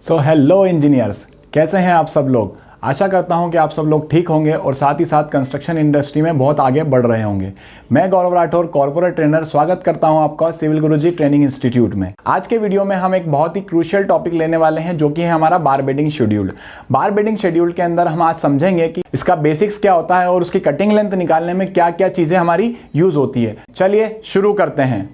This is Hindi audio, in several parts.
सो हेलो इंजीनियर्स, कैसे हैं आप सब लोग। आशा करता हूं कि आप सब लोग ठीक होंगे और साथ ही साथ कंस्ट्रक्शन इंडस्ट्री में बहुत आगे बढ़ रहे होंगे। मैं गौरव राठौर, कॉर्पोरेट ट्रेनर, स्वागत करता हूं आपका सिविल गुरुजी ट्रेनिंग इंस्टीट्यूट में। आज के वीडियो में हम एक बहुत ही क्रूशियल टॉपिक लेने वाले हैं, जो कि है हमारा बार बेडिंग शेड्यूल। बार बेडिंग शेड्यूल के अंदर हम आज समझेंगे कि इसका बेसिक्स क्या होता है और उसकी कटिंग लेंथ निकालने में क्या क्या चीजें हमारी यूज होती है। चलिए शुरू करते हैं।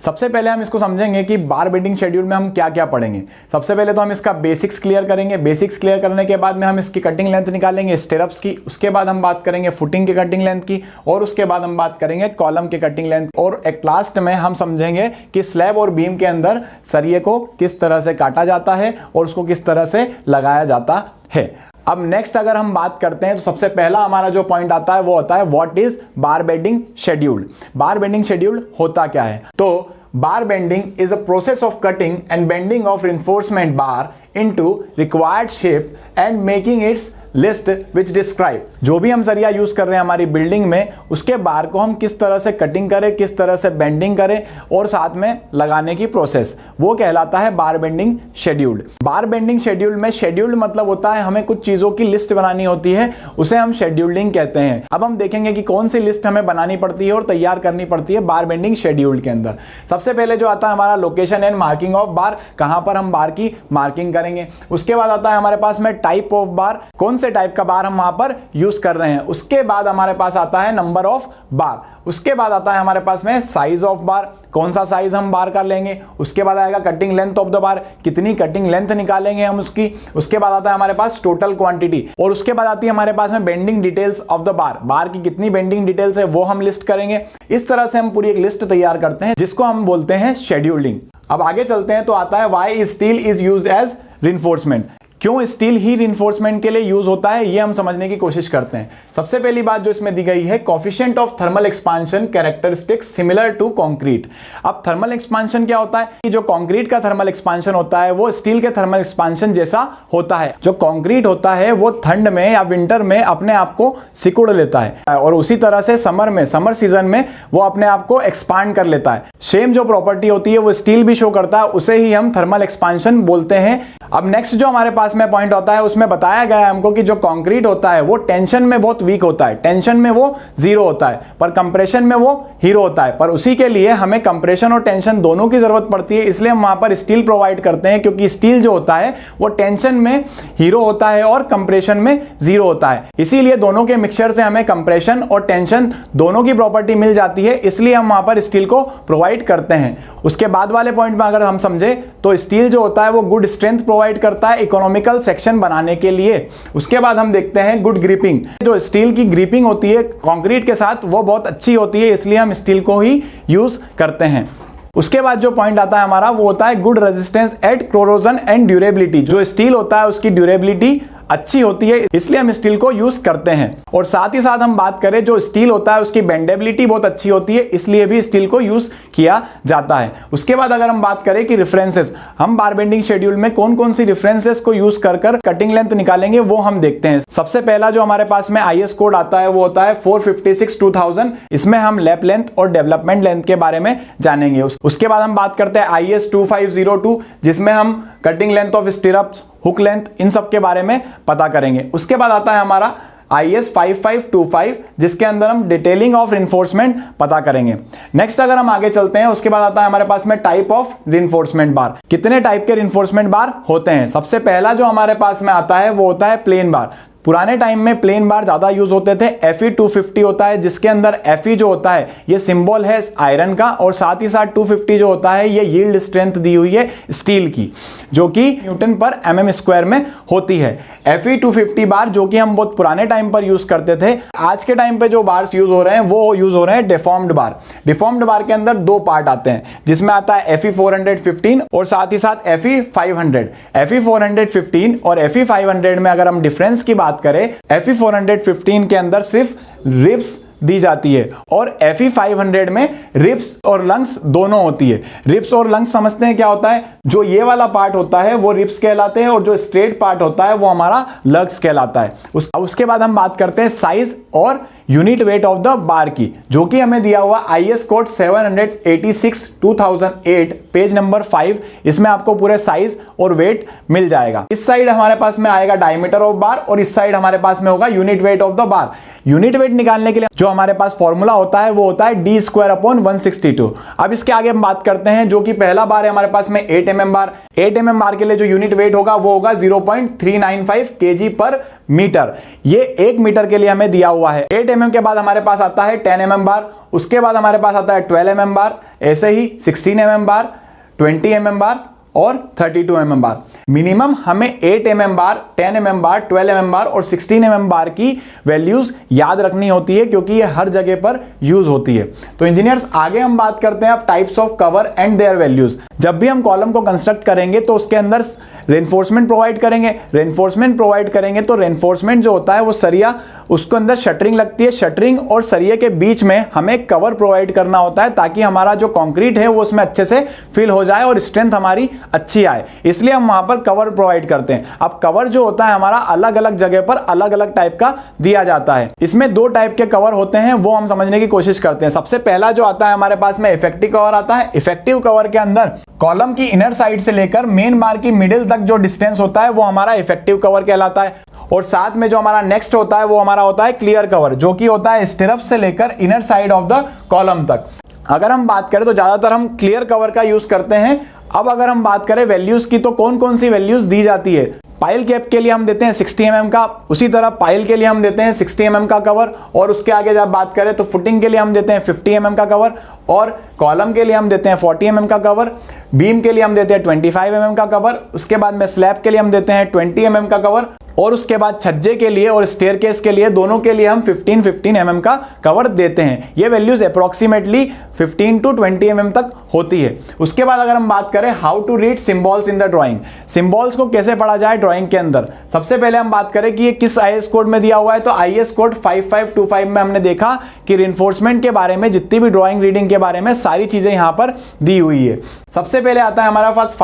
सबसे पहले हम इसको समझेंगे कि बार बेडिंग शेड्यूल में हम क्या क्या पढ़ेंगे। सबसे पहले तो हम इसका बेसिक्स क्लियर करेंगे। बेसिक्स क्लियर करने के बाद में हम इसकी कटिंग लेंथ निकालेंगे स्टेरप्स की। उसके बाद हम बात करेंगे फुटिंग की कटिंग लेंथ की और उसके बाद हम बात करेंगे कॉलम की कटिंग लेंथ। और एक लास्ट में हम समझेंगे कि स्लैब और बीम के अंदर सरिये को किस तरह से काटा जाता है और उसको किस तरह से लगाया जाता है। अब नेक्स्ट अगर हम बात करते हैं तो सबसे पहला हमारा जो पॉइंट आता है वो होता है what is bar bending schedule. Bar bending schedule होता क्या है? तो बार bending is a process of cutting and bending of reinforcement bar into required shape and making it's list which describe. जो भी हम सरिया यूज कर रहे हैं हमारी बिल्डिंग में, उसके बार को हम किस तरह से कटिंग करें, किस तरह से बेंडिंग करें और साथ में लगाने की प्रोसेस, वो कहलाता है बार बेंडिंग शेड्यूल। बार बेंडिंग शेड्यूल में शेड्यूल मतलब होता है हमें कुछ चीजों की लिस्ट बनानी होती है, उसे हम शेड्यूलिंग कहते हैं। अब हम देखेंगे कि कौन सी लिस्ट हमें बनानी पड़ती है और तैयार करनी पड़ती है बार बेंडिंग शेड्यूल के अंदर। सबसे पहले जो आता है हमारा लोकेशन एंड मार्किंग ऑफ बार, कहां पर हम बार की मार्किंग करेंगे। उसके बाद आता है हमारे पास में टाइप ऑफ बार, कौन से टाइप का बार हम वहां पर यूज कर रहे हैं। उसके बाद हमारे पास आता है नंबर ऑफ बार। उसके बाद आता है हमारे पास में साइज ऑफ बार, कौन सा साइज हम बार का लेंगे। उसके बाद आएगा कटिंग लेंथ ऑफ द बार, कितनी कटिंग लेंथ निकालेंगे हम उसकी। उसके बाद आता है हमारे पास टोटल क्वांटिटी और उसके बाद आती है हमारे पास में bending details of the bar, bar की कितनी बेंडिंग डिटेल्स है वो हम लिस्ट करेंगे। इस तरह से हम पूरी एक लिस्ट तैयार करते हैं जिसको हम बोलते हैं शेड्यूलिंग। अब आगे चलते हैं तो आता है why steel is used as reinforcement. क्यों स्टील ही रिइंफोर्समेंट के लिए यूज होता है, ये हम समझने की कोशिश करते हैं। सबसे पहली बात जो इसमें दी गई है, coefficient of thermal expansion characteristics similar to concrete. अब थर्मल एक्सपांशन क्या होता है कि जो कंक्रीट का थर्मल एक्सपांशन होता है वो स्टील के थर्मल एक्सपांशन जैसा होता है। जो कंक्रीट होता है वो ठंड में या विंटर में अपने आप को सिकुड़ लेता है और उसी तरह से समर सीजन में वो अपने आप को एक्सपांड कर लेता है। सेम जो प्रॉपर्टी होती है वो स्टील भी शो करता है, उसे ही हम थर्मल एक्सपांशन बोलते हैं। अब नेक्स्ट जो हमारे पास में पॉइंट होता है उसमें बताया गया है हमको कि जो कंक्रीट होता है वो टेंशन में बहुत वीक होता है। टेंशन में वो जीरो होता है पर कंप्रेशन में वो हीरो होता है। पर उसी के लिए हमें कंप्रेशन और टेंशन दोनों की जरूरत पड़ती है, इसलिए हम वहां पर स्टील प्रोवाइड करते हैं, क्योंकि स्टील जो होता है वो टेंशन में हीरो होता है और कंप्रेशन में जीरो होता है। इसीलिए दोनों के मिक्सचर से हमें कंप्रेशन और टेंशन दोनों की प्रॉपर्टी मिल जाती है, इसलिए हम वहां पर स्टील को प्रोवाइड करते हैं। उसके बाद वाले पॉइंट में अगर हम समझे तो स्टील जो होता है वो गुड स्ट्रेंथ प्रोवाइड करता है इकोनॉमिकल सेक्शन बनाने के लिए। उसके बाद हम देखते हैं गुड ग्रिपिंग। जो स्टील की ग्रिपिंग होती है कंक्रीट के साथ वो बहुत अच्छी होती है, इसलिए हम स्टील को ही यूज करते हैं। उसके बाद जो पॉइंट आता है हमारा वो होता है good resistance at corrosion and durability. जो स्टील होता है उसकी ड्यूरेबिलिटी अच्छी होती है, इसलिए हम स्टील को यूज करते हैं। और साथ ही साथ हम बात करें जो स्टील होता है उसकी बेंडेबिलिटी बहुत अच्छी होती है, इसलिए भी स्टील को यूज किया जाता है। उसके बाद अगर हम बात करें कि रेफरेंसेस, हम बार बेंडिंग शेड्यूल में कौन कौन सी रेफरेंसेस को यूज कर कटिंग लेंथ निकालेंगे वो हम देखते हैं। सबसे पहला जो हमारे पास में आईएस कोड आता है वो होता है 456/2000। इसमें हम लैप लेंथ और डेवलपमेंट लेंथ के बारे में जानेंगे। उसके बाद हम बात करते हैं आईएस 2502, जिसमें हम cutting length of stirrups, hook length, इन सब के बारे में पता करेंगे। उसके बाद आता है हमारा IS 5525, जिसके अंदर हम डिटेलिंग ऑफ रिइंफोर्समेंट पता करेंगे। नेक्स्ट अगर हम आगे चलते हैं उसके बाद आता है हमारे पास में टाइप ऑफ रिइंफोर्समेंट बार। कितने टाइप के रिइंफोर्समेंट बार होते हैं? सबसे पहला जो हमारे पास में आता है वो होता है प्लेन बार। पुराने टाइम में प्लेन बार ज्यादा यूज होते थे। Fe 250 होता है, जिसके अंदर Fe जो होता है ये सिंबल है आयरन का, और साथ ही साथ 250 जो होता है ये यील्ड स्ट्रेंथ दी हुई है स्टील की, जो कि न्यूटन पर mm² में होती है। Fe 250 बार जो कि हम बहुत पुराने टाइम पर यूज करते थे। आज के टाइम पे जो बार्स यूज हो रहे हैं वो यूज हो रहे हैं डिफॉर्म्ड बार। डिफॉर्म्ड बार के अंदर दो पार्ट आते हैं, जिसमें आता है Fe 415 और साथ ही साथ Fe 500। Fe 415 और Fe 500 में अगर हम डिफरेंस की बात करें, Fe 415 के अंदर सिर्फ रिब्स दी जाती है। और FE 500 में रिब्स और लंग्स दोनों होती है। रिब्स और लंग्स समझते हैं क्या होता है, जो ये वाला पार्ट होता है वो रिब्स कहलाते हैं और जो स्ट्रेट पार्ट होता है वो हमारा लंग्स कहलाता है। उसके बाद हम बात करते हैं साइज और यूनिट वेट ऑफ द बार की, जो कि हमें दिया हुआ IS कोड 786 2008 पेज नंबर 5। इसमें आपको पूरे साइज और वेट मिल जाएगा। इस साइड हमारे पास में आएगा डायमीटर ऑफ बार और इस साइड हमारे पास में होगा unit weight of the bar. Unit weight निकालने के लिए जो हमारे पास फॉर्मूला होता है वो होता है d²/162। अब इसके आगे हम बात करते हैं, जो कि पहला बार है हमारे पास में 8 mm बार। 8 mm बार के लिए जो यूनिट वेट होगा वो होगा 0.395 kg पर मीटर। ये 1 मीटर के लिए हमें दिया हुआ है। 8 mm के बाद हमारे पास आता है 10 mm बार, उसके बाद हमारे पास आता है 12 mm बार, ऐसे ही 16 mm बार, 20 mm बार और 32 mm बार। मिनिमम हमें 8 mm बार, 10 mm बार, 12 mm बार और 16 mm बार की वैल्यूज याद रखनी होती है, क्योंकि ये हर जगह पर यूज होती है। तो इंजीनियर्स आगे हम बात करते हैं अब types of cover and there values. जब भी हम कॉलम को कंस्ट्रक्ट करेंगे तो उसके अंदर रेनफोर्समेंट प्रोवाइड करेंगे। रेनफोर्समेंट प्रोवाइड करेंगे तो रेनफोर्समेंट जो होता है वो सरिया, उसके अंदर शटरिंग लगती है। शटरिंग और सरिये के बीच में हमें कवर प्रोवाइड करना होता है, ताकि हमारा जो कंक्रीट है वो उसमें अच्छे से फिल हो जाए और स्ट्रेंथ हमारी अच्छी आए, इसलिए हम वहां पर कवर प्रोवाइड करते हैं। अब कवर जो होता है हमारा अलग अलग जगह पर अलग अलग टाइप का दिया जाता है। इसमें 2 टाइप के कवर होते हैं, वो हम समझने की कोशिश करते हैं। सबसे पहला जो आता है हमारे पास में इफेक्टिव कवर आता है। इफेक्टिव कवर के अंदर कॉलम की इनर साइड से लेकर मेन बार की मिडिल तक जो डिस्टेंस होता है वो हमारा इफेक्टिव कवर कहलाता है। और साथ में जो हमारा नेक्स्ट होता है वो हमारा होता है क्लियर कवर, जो कि होता है स्टिरअप से लेकर inner side of the column तक। अगर हम बात करें तो ज्यादातर हम क्लियर कवर का यूज करते हैं। अब अगर हम बात करें वैल्यूज की, तो कौन कौन सी वैल्यूज दी जाती है। पाइल कैप के लिए हम देते हैं 60 mm का, उसी तरह पाइल के लिए हम देते हैं 60 mm का कवर। और उसके आगे जब बात करें तो फुटिंग के लिए हम देते हैं 50 mm का कवर, और कॉलम के लिए हम देते हैं 40 mm का कवर, बीम के लिए हम देते हैं 25 mm का कवर, उसके बाद में स्लैब के लिए हम देते हैं 20 mm का कवर, और उसके बाद छज्जे के लिए और स्टेयरकेस के लिए दोनों के लिए हम 15 mm का कवर देते हैं। ये वैल्यूज अप्रोक्सीमेटली 15 to 20 mm तक होती है। उसके बाद अगर हम बात करें how to read symbols in the drawing, symbols को कैसे पढ़ा जाए ड्राइंग के अंदर, सबसे पहले हम बात करें कि ये किस IS कोड में दिया हुआ है। तो IS कोड 5525 में हमने देखा कि रेनफोर्समेंट के बारे में, जितनी भी ड्राइंग रीडिंग के बारे में सारी चीजें यहां पर दी हुई है। सबसे पहले आता है हमारा पास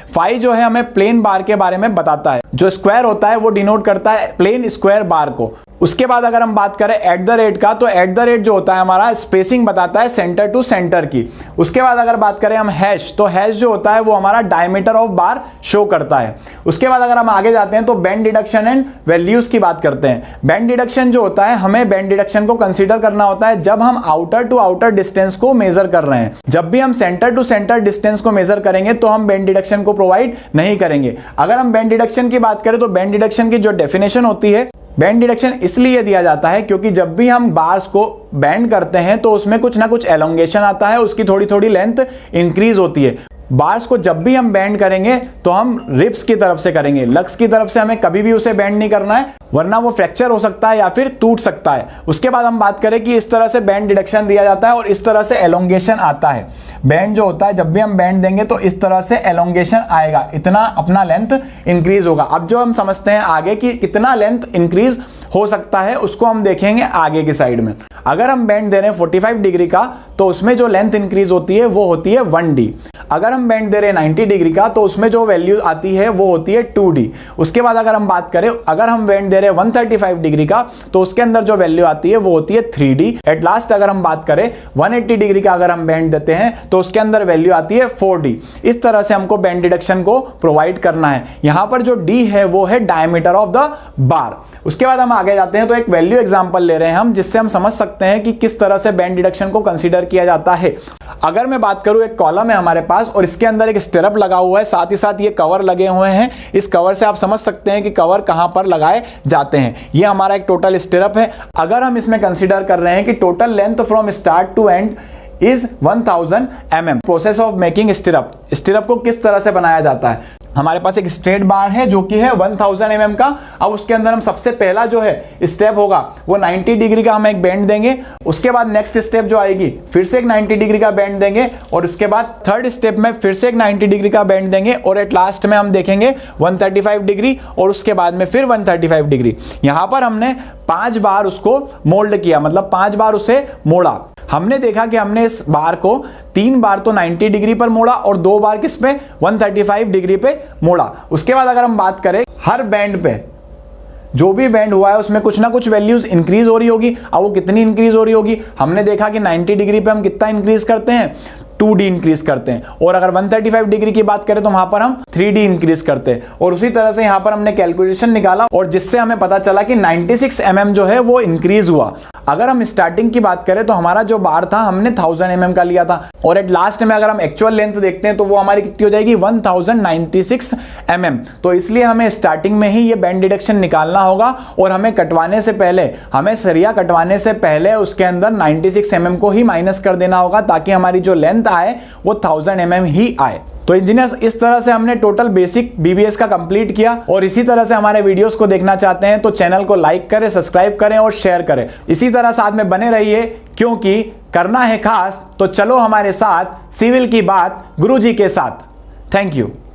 फाई जो है हमें प्लेन बार के बारे में बताता है। जो स्क्वायर होता है वो डिनोट करता है प्लेन स्क्वायर बार को। उसके बाद अगर हम बात करें एट द रेट का, तो एट द रेट जो होता है हमारा स्पेसिंग बताता है सेंटर टू सेंटर की। उसके बाद अगर बात करें हम हैश, तो हैश जो होता है वो हमारा डायमीटर ऑफ बार शो करता है। उसके बाद अगर हम आगे जाते हैं तो बैंड डिडक्शन एंड वैल्यूज की बात करते हैं। बैंड डिडक्शन जो होता है, हमें बैंड डिडक्शन को कंसीडर करना होता है जब हम आउटर टू आउटर डिस्टेंस को मेजर कर रहे हैं। जब भी हम सेंटर टू सेंटर डिस्टेंस को मेजर करेंगे तो हम बैंड डिडक्शन को प्रोवाइड नहीं करेंगे। अगर हम बैंड डिडक्शन की बात करें तो बैंड डिडक्शन की जो डेफिनेशन होती है, बैंड डिडक्शन इसलिए दिया जाता है क्योंकि जब भी हम बार्स को बैंड करते हैं तो उसमें कुछ ना कुछ एलोंगेशन आता है, उसकी थोड़ी थोड़ी लेंथ इंक्रीज होती है। बार्स को जब भी हम बैंड करेंगे तो हम रिब्स की तरफ से करेंगे, लक्स की तरफ से हमें कभी भी उसे बैंड नहीं करना है, वरना वो फ्रैक्चर हो सकता है या फिर टूट सकता है। उसके बाद हम बात करें कि इस तरह से बैंड डिडक्शन दिया जाता है और इस तरह से एलोंगेशन आता है। बैंड जो होता है, जब भी हम बैंड देंगे तो इस तरह से एलोंगेशन आएगा, इतना अपना लेंथ इंक्रीज होगा। अब जो हम समझते हैं आगे कि कितना लेंथ इंक्रीज हो सकता है, उसको हम देखेंगे आगे की साइड में। अगर हम बैंड दे रहे हैं 45 डिग्री का तो उसमें जो लेंथ इंक्रीज होती है वो होती है 1D। अगर हम बैंड दे रहे हैं 90 डिग्री का तो उसमें जो वैल्यू आती है वो होती है 2D। उसके बाद अगर हम बात करें, अगर हम बैंड दे रहे हैं 135 डिग्री का तो उसके अंदर जो वैल्यू आती है वो होती है 3D। एट लास्ट अगर हम बात करें 180 डिग्री का अगर हम बैंड देते हैं तो उसके अंदर वैल्यू आती है 4D। इस तरह से हमको बैंड डिडक्शन को प्रोवाइड करना है। यहां पर जो D है वो है डायमीटर ऑफ द बार। उसके बाद हम आगे जाते हैं तो एक वैल्यू एग्जांपल ले रहे हैं हम, जिससे हम समझ सकते हैं कि किस तरह से बैंड डिडक्शन को कंसीडर किया जाता है। अगर मैं बात करूं, एक कॉलम है हमारे पास और इसके अंदर एक स्टिरअप लगा हुआ है, साथ ही साथ ये कवर लगे हुए हैं। इस कवर से आप समझ सकते हैं कि कवर कहां पर लगाए जाते हैं। ये हमारा एक टोटल स्टिरअप है। अगर हम इसमें कंसीडर कर रहे हैं कि total length from start to end is 1000 mm। Process of making stirrup, stirrup को किस तरह से बनाया जाता है। हमारे पास एक स्ट्रेट बार है जो कि है 1000 mm का। अब उसके अंदर हम सबसे पहला जो है स्टेप होगा वो 90 डिग्री का हम एक बेंड देंगे। उसके बाद नेक्स्ट स्टेप जो आएगी फिर से एक 90 डिग्री का बेंड देंगे और उसके बाद थर्ड स्टेप में फिर से एक 90 डिग्री का बेंड देंगे और एट लास्ट में हम देखेंगे 135 डिग्री और उसके बाद में फिर 135 डिग्री। यहां पर हमने 5 बार उसको मोल्ड किया, मतलब 5 बार उसे मोड़ा। हमने देखा कि हमने इस बार को 3 बार तो 90 डिग्री पर मोड़ा और 2 बार किस पे 135 डिग्री पे मोड़ा। उसके बाद अगर हम बात करें हर बैंड पे जो भी बैंड हुआ है उसमें कुछ ना कुछ वैल्यूज इंक्रीज हो रही होगी। अब वो कितनी इंक्रीज हो रही होगी, हमने देखा कि 90 डिग्री पे हम कितना इंक्रीज करते हैं 2D इंक्रीज करते हैं और अगर 135 डिग्री की बात करें तो वहां पर हम 3D इंक्रीज करते हैं। और उसी तरह से यहां पर हमने कैलकुलेशन निकाला और जिससे हमें पता चला कि 96 mm जो है वो इंक्रीज हुआ। अगर हम स्टार्टिंग की बात करें तो हमारा जो बार था हमने 1000 mm का लिया था और एट लास्ट में अगर हम एक्चुअल लेंथ देखते हैं तो वो हमारी कितनी हो जाएगी 1096 mm। तो इसलिए हमें स्टार्टिंग में ही ये बैंड डिडक्शन निकालना होगा और हमें कटवाने से पहले, हमें सरिया कटवाने से पहले उसके अंदर 96 mm को ही माइनस कर देना होगा ताकि हमारी जो लेंथ आए वो 1000 mm ही आए। तो इंजीनियर्स इस तरह से हमने टोटल बेसिक बीबीएस का कंप्लीट किया और इसी तरह से हमारे वीडियोस को देखना चाहते हैं तो चैनल को लाइक करें, सब्सक्राइब करें और शेयर करें। इसी तरह साथ में बने रहिए क्योंकि करना है खास। तो चलो हमारे साथ सिविल की बात गुरुजी के साथ। Thank you.